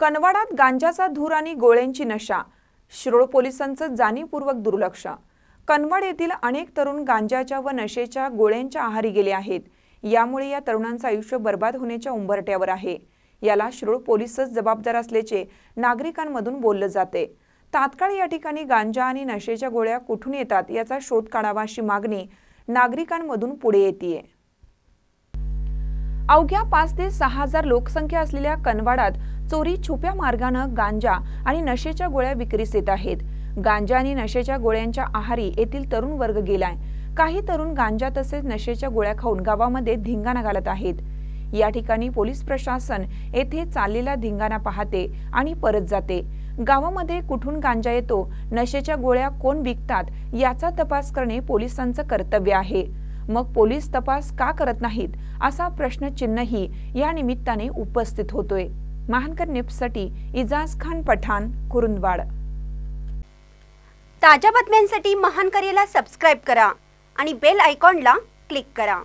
कनवाडात गांजाचा धूर आणि गोळ्यांची नशा, शिरोळ पोलिसांचं जाणीवपूर्वक दुर्लक्ष। कनवाड येथील अनेक तरुण गांजाच्या व नशेच्या गोळ्यांच्या आहारी गेले आहेत। यामुळे या तरुणांचं आयुष्य बर्बाद होण्याच्या उंबरठ्यावर आहे। याला शिरोळ पोलीसच जबाबदार असल्याचे नागरिकांमधून बोलले जाते। तात्काळ या ठिकाणी गांजा आणि नशेच्या गोळ्या कुठून येतात याचा शोध काढावा अशी मागणी नागरिकांमधून पुढे येते। अवघ्या 5 ते 6 हजार लोकसंख्या असलेल्या कनवाडात चोरी छुप्या मार्गाने गांजा आणि नशेच्या गोळ्या विक्रीस येत आहेत। गांजा आणि नशेच्या गोळ्यांच्या आहारी येथील तरुण वर्ग गेलाय। काही तरुण गांजा तसेच नशेच्या गोळ्या खाऊन गावामध्ये धिंगाणा घालत आहेत। या ठिकाणी पोलीस प्रशासन येथे चाललेला धिंगाणा पाहते आणि परत जाते। गावामध्ये कुठून गांजा येतो, नशेच्या गोळ्या कोण विकतात याचा तपास करणे पोलिसांचं कर्तव्य आहे। मग पोलीस तपास का करत नाहीत असा प्रश्नचिन्हही या निमित्ताने उपस्थित होतोय। महानकर न्यूजसाठी इजाज खान पठाण, कुरुंदवाड। ताज्या बातम्यांसाठी महानकरेला सबस्क्राइब करा आणि बेल आयकॉनला क्लिक करा।